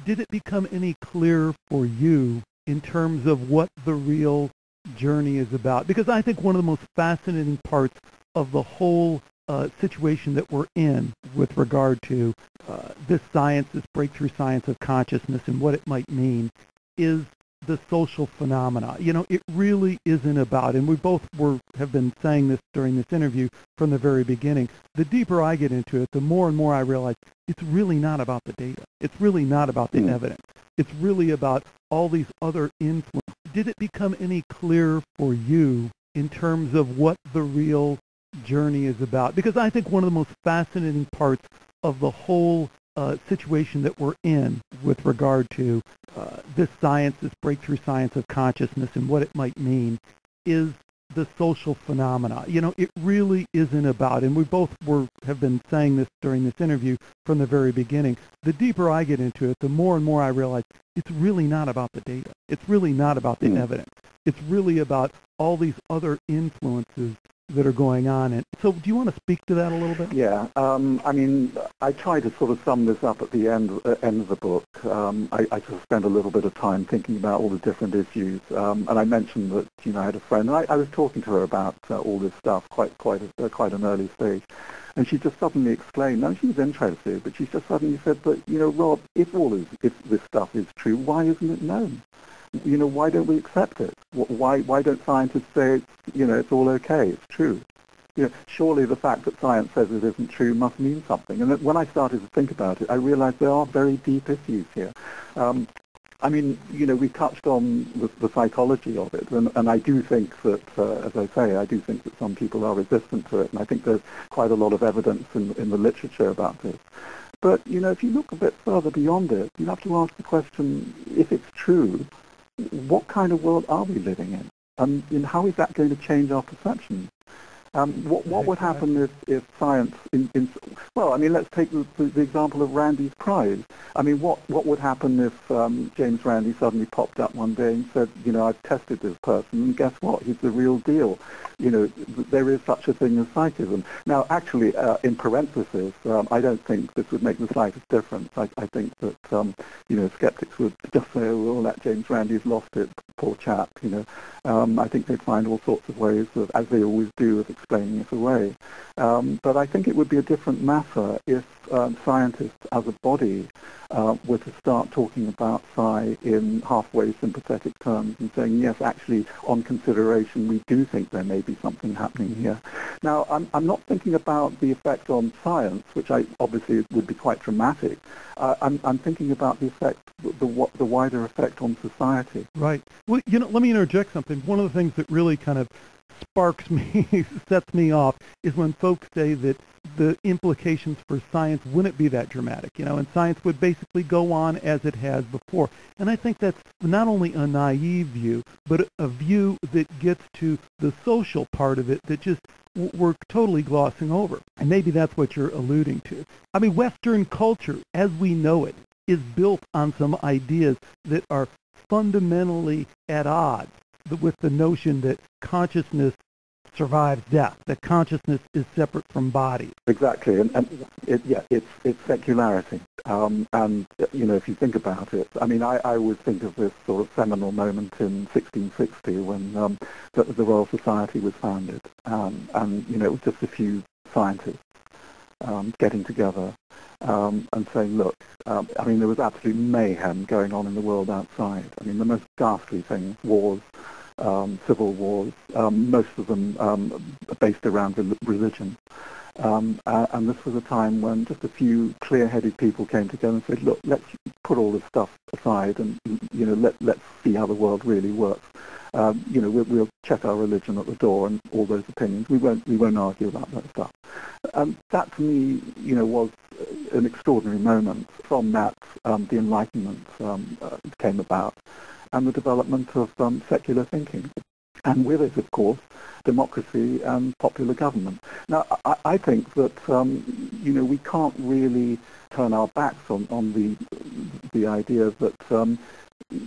did it become any clearer for you in terms of what the real journey is about? Because I think one of the most fascinating parts of the whole situation that we're in with regard to this science, this breakthrough science of consciousness and what it might mean is the social phenomena. You know, it really isn't about, and we both have been saying this during this interview from the very beginning, the deeper I get into it, the more and more I realize it's really not about the data. It's really not about the evidence. It's really about all these other influences. Did it become any clearer for you in terms of what the real journey is about? Because I think one of the most fascinating parts of the whole situation that we're in with regard to this science, this breakthrough science of consciousness and what it might mean is the social phenomena. You know, it really isn't about, and we both have been saying this during this interview from the very beginning, the deeper I get into it, the more and more I realize it's really not about the data. It's really not about the evidence. It's really about all these other influences that are going on. And so do you want to speak to that a little bit? Yeah, I mean, I try to sort of sum this up at the end of the book. I just spent a little bit of time thinking about all the different issues, and I mentioned that, you know, I had a friend, and I was talking to her about all this stuff quite an early stage, and she just suddenly exclaimed, now she was interested, but she just suddenly said, but, you know, Rob, if this stuff is true, why isn't it known? You know, why don't we accept it? Why don't scientists say, it's all okay, it's true? You know, surely the fact that science says it isn't true must mean something. And when I started to think about it, I realized there are very deep issues here. I mean, you know, we touched on the psychology of it, and I do think that, as I say, I do think that some people are resistant to it, and I think there's quite a lot of evidence in the literature about this. But, you know, if you look a bit further beyond it, you have to ask the question, if it's true, what kind of world are we living in? And how is that going to change our perceptions? What would happen if science, well, I mean, let's take the example of Randi's prize. I mean, what would happen if James Randi suddenly popped up one day and said, you know, I've tested this person, and guess what? He's the real deal. You know, there is such a thing as psychism. Now, actually, in parentheses, I don't think this would make the slightest difference. I think that, you know, skeptics would just say, oh, well, that James Randi's lost it, poor chap, you know. I think they'd find all sorts of ways of, as they always do, of explaining it away. But I think it would be a different matter if scientists as a body were to start talking about psi in halfway sympathetic terms and saying, yes, actually, on consideration, we do think there may be something happening here. Now, I'm not thinking about the effect on science, which obviously would be quite dramatic. I'm thinking about the effect, the wider effect on society. Right. Well, you know, let me interject something. One of the things that really kind of sparks me, sets me off, is when folks say that the implications for science wouldn't be that dramatic, you know, and science would basically go on as it has before. And I think that's not only a naive view, but a view that gets to the social part of it that just we're totally glossing over. And maybe that's what you're alluding to. I mean, Western culture, as we know it, is built on some ideas that are fundamentally at odds with the notion that consciousness survives death, that consciousness is separate from body. Exactly, and it's secularity. And, you know, if you think about it, I mean, I always think of this sort of seminal moment in 1660 when the Royal Society was founded. And, you know, it was just a few scientists getting together and saying, look, I mean, there was absolute mayhem going on in the world outside. I mean, the most ghastly things, wars, civil wars, most of them based around religion. And this was a time when just a few clear-headed people came together and said, look, let's put all this stuff aside and, you know, let's see how the world really works. You know, we'll check our religion at the door and all those opinions. We won't argue about that stuff. That to me, you know, was an extraordinary moment. From that, the Enlightenment came about, and the development of secular thinking. And with it, of course, democracy and popular government. Now, I think that, you know, we can't really turn our backs on the idea that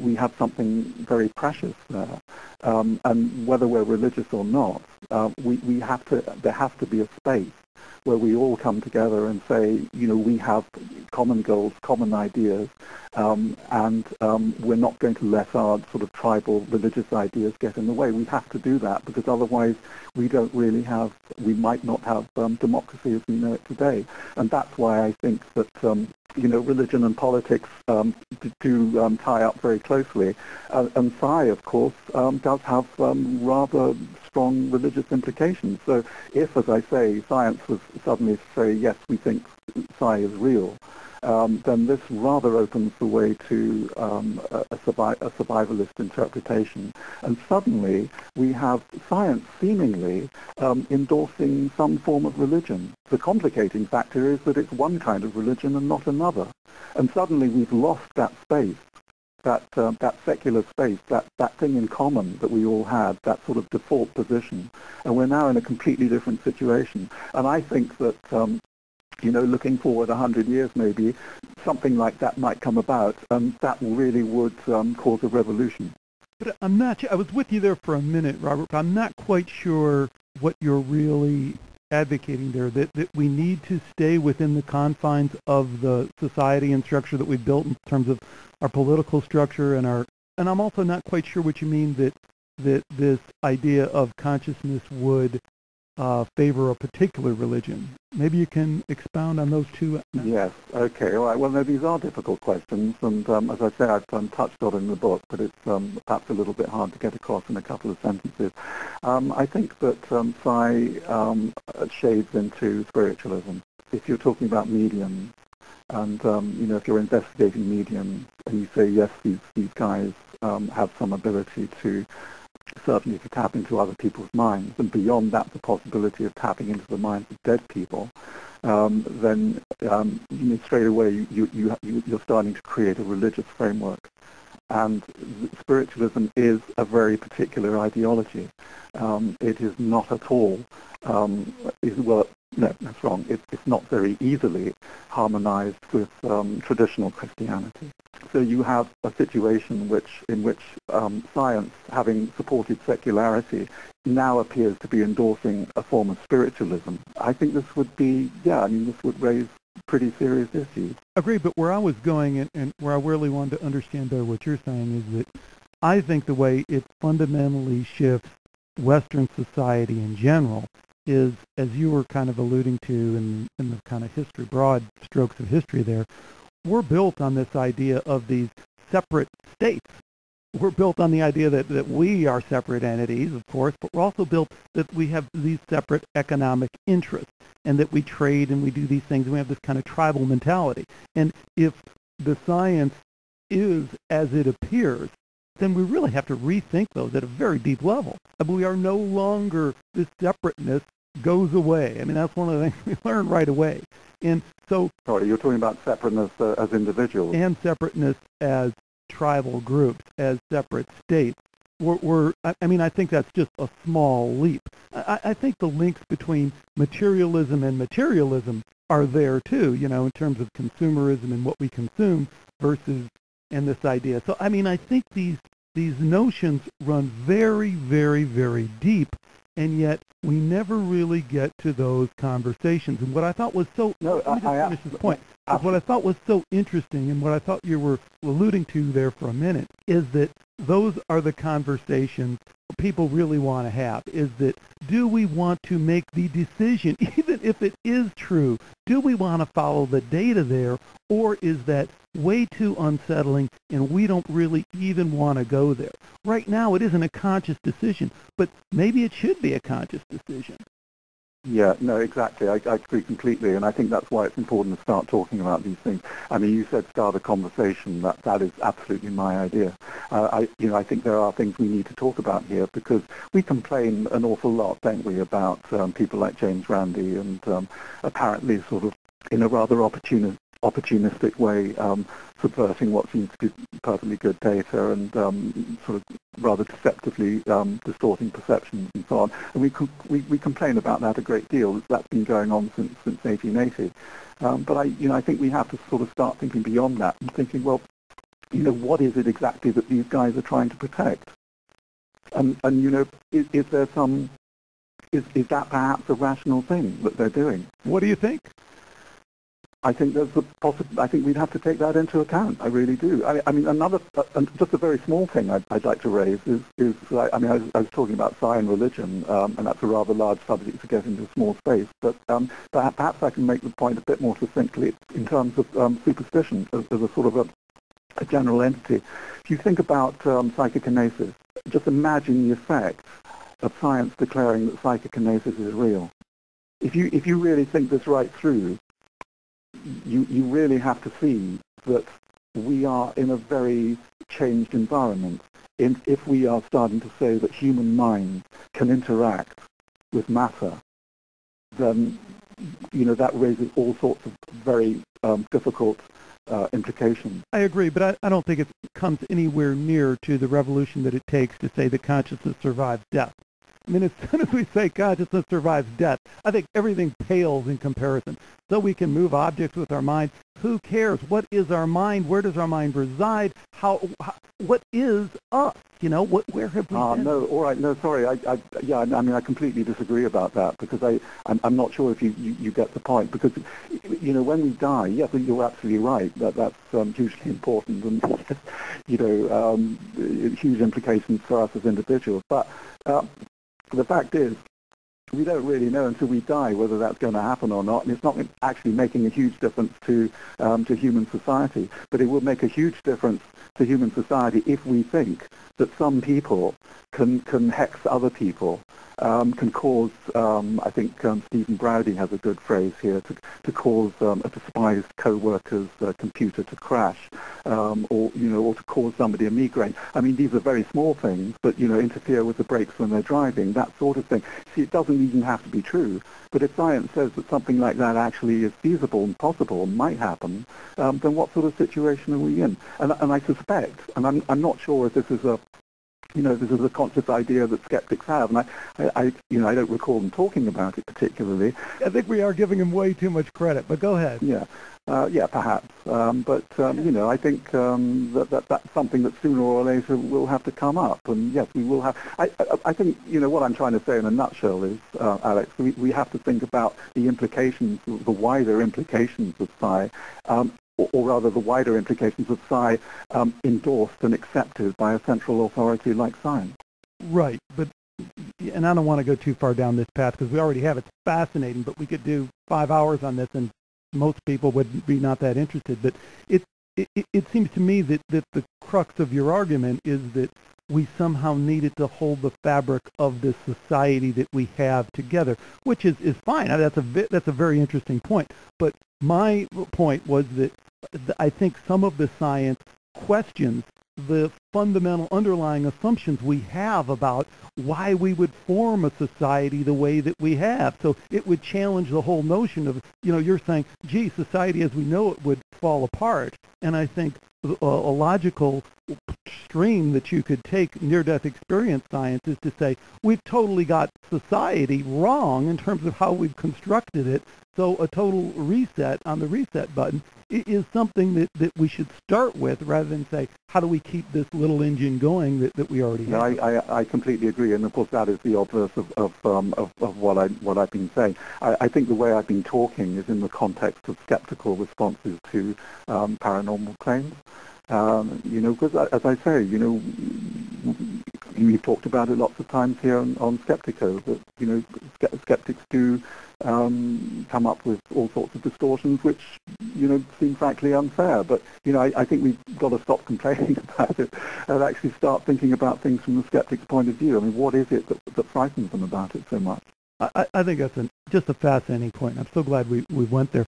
we have something very precious there. And whether we're religious or not, there has to be a space where we all come together and say, we have common goals, common ideas, and we're not going to let our sort of tribal religious ideas get in the way. We have to do that because otherwise we might not have democracy as we know it today. And that's why I think that religion and politics do tie up very closely. And Psi, of course, does have rather strong religious implications. So if, as I say, science was suddenly to say, yes, we think Psi is real, then this rather opens the way to a survivalist interpretation. And suddenly we have science seemingly endorsing some form of religion. The complicating factor is that it's one kind of religion and not another. And suddenly we've lost that space, that secular space, that thing in common that we all had, that sort of default position. And we're now in a completely different situation. And I think that looking forward 100 years maybe, something like that might come about, and that really would cause a revolution. But I'm not sure. I was with you there for a minute, Robert, but I'm not quite sure what you're really advocating there, that we need to stay within the confines of the society and structure that we've built in terms of our political structure and I'm also not quite sure what you mean that this idea of consciousness would favor a particular religion. Maybe you can expound on those two. Yes. Okay. All right. Well, no, these are difficult questions, and as I say, I've touched on it in the book, but it's perhaps a little bit hard to get across in a couple of sentences. I think that Psi shades into spiritualism. If you're talking about mediums, and if you're investigating mediums, and you say yes, these guys have some ability to certainly to tap into other people's minds, and beyond that the possibility of tapping into the minds of dead people, then straight away you're starting to create a religious framework. And spiritualism is a very particular ideology. It is not at all, no, that's wrong. It's not very easily harmonized with traditional Christianity. So you have a situation in which science, having supported secularity, now appears to be endorsing a form of spiritualism. I think this would this would raise pretty serious issues. Agreed, but where I was going and where I really wanted to understand better what you're saying is that I think the way it fundamentally shifts Western society in general is, as you were kind of alluding to in the kind of history, broad strokes of history there, we're built on this idea of these separate states. We're built on the idea that we are separate entities, of course, but we're also built that we have these separate economic interests and that we trade and we do these things and we have this kind of tribal mentality. And if the science is as it appears, then we really have to rethink those at a very deep level. We are no longer, this separateness goes away. I mean, that's one of the things we learn right away. And so... Sorry, you're talking about separateness as individuals. And separateness as tribal groups, as separate states. I think that's just a small leap. I think the links between materialism and materialism are there too, in terms of consumerism and what we consume versus, and this idea. So, I think these notions run very, very, very deep, and yet we never really get to those conversations. And what I thought was so... No, let me just finish this point. What I thought was so interesting, and what I thought you were alluding to there for a minute, is that those are the conversations people really want to have, is that do we want to make the decision, even if it is true, do we want to follow the data there, or is that way too unsettling and we don't really even want to go there? Right now it isn't a conscious decision, but maybe it should be a conscious decision. Yeah, no, exactly. I agree completely, and I think that's why it's important to start talking about these things. You said start a conversation. That is absolutely my idea. I think there are things we need to talk about here because we complain an awful lot, don't we, about people like James Randi and apparently sort of in a rather opportunistic way subverting what seems to be perfectly good data and sort of rather deceptively distorting perceptions and so on. And we complain about that a great deal. That's been going on since 1880. But I think we have to sort of start thinking beyond that and thinking, well, what is it exactly that these guys are trying to protect? And is there some is that perhaps a rational thing that they're doing? What do you think? I think there's I think we'd have to take that into account. I really do. I mean, another, just a very small thing I'd like to raise is I was talking about science and religion, and that's a rather large subject to get into a small space. But perhaps I can make the point a bit more succinctly in terms of superstition as a sort of a general entity. If you think about psychokinesis, just imagine the effect of science declaring that psychokinesis is real. If you really think this right through, you really have to see that we are in a very changed environment. If we are starting to say that human mind can interact with matter, then that raises all sorts of very difficult implications. I agree, but I don't think it comes anywhere near to the revolution that it takes to say that consciousness survives death. I mean, as soon as we say consciousness survives death, I think everything pales in comparison. So we can move objects with our mind. Who cares? What is our mind? Where does our mind reside? What is us? Where have we been? No, all right, no, sorry. I completely disagree about that because I'm not sure if you get the point. Because, when we die, yes, you're absolutely right. That's hugely important and, huge implications for us as individuals. But the fact is, we don't really know until we die whether that's going to happen or not, and it's not actually making a huge difference to human society. But it will make a huge difference to human society if we think that some people can hex other people, can cause, I think Stephen Browdy has a good phrase here, to cause a despised co-worker's computer to crash, or to cause somebody a migraine. I mean, these are very small things, but, interfere with the brakes when they're driving, that sort of thing. See, it doesn't even have to be true, but if science says that something like that actually is feasible and possible and might happen, then what sort of situation are we in? And I suspect, and I'm not sure if this is a conscious idea that skeptics have, and I don't recall them talking about it particularly. I think we are giving them way too much credit, but go ahead. Yeah, perhaps. I think that's something that sooner or later will have to come up, and yes, we will have. I think what I'm trying to say in a nutshell is, Alex, we have to think about the implications, the wider implications of psi. Or rather the wider implications of psi endorsed and accepted by a central authority like science. Right, and I don't want to go too far down this path because we already have. It's fascinating, but we could do 5 hours on this, and most people would be not that interested. But it seems to me that the crux of your argument is that we somehow needed to hold the fabric of this society that we have together, which is fine. That's a very interesting point. But my point was that I think some of the science questions the fundamental underlying assumptions we have about why we would form a society the way that we have. So it would challenge the whole notion of, you're saying, gee, society as we know it would fall apart. And I think a logical stream that you could take near-death experience science is to say, we've totally got society wrong in terms of how we've constructed it. So a total reset on the reset button is something that we should start with rather than say, how do we keep this little engine going that we already have? I completely agree, and of course that is the obverse of what I've been saying. I think the way I've been talking is in the context of skeptical responses to paranormal claims. Because as I say, we've talked about it lots of times here on Skeptico, that, skeptics do come up with all sorts of distortions which, seem frankly unfair. But, I think we've got to stop complaining about it and actually start thinking about things from the skeptic's point of view. I mean, what is it that frightens them about it so much? I think that's just a fascinating point. I'm so glad we went there.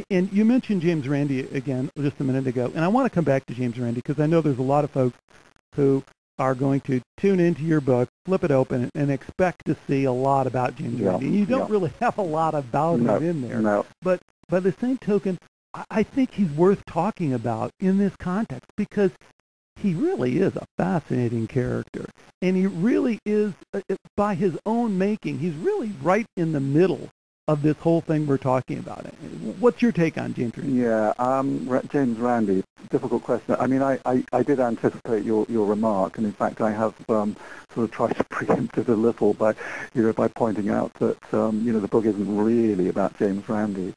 And you mentioned James Randi again just a minute ago, and I want to come back to James Randi because I know there's a lot of folks who are going to tune into your book, flip it open, and expect to see a lot about James Randi. And you don't really have a lot about him in there. No. But by the same token, I think he's worth talking about in this context because he really is a fascinating character. And he really is, by his own making, he's really right in the middle of this whole thing we're talking about? What's your take on James Randi? Yeah, James Randi, difficult question. I mean, I did anticipate your remark, and in fact, I have sort of tried to preempt it a little by pointing out that the book isn't really about James Randi.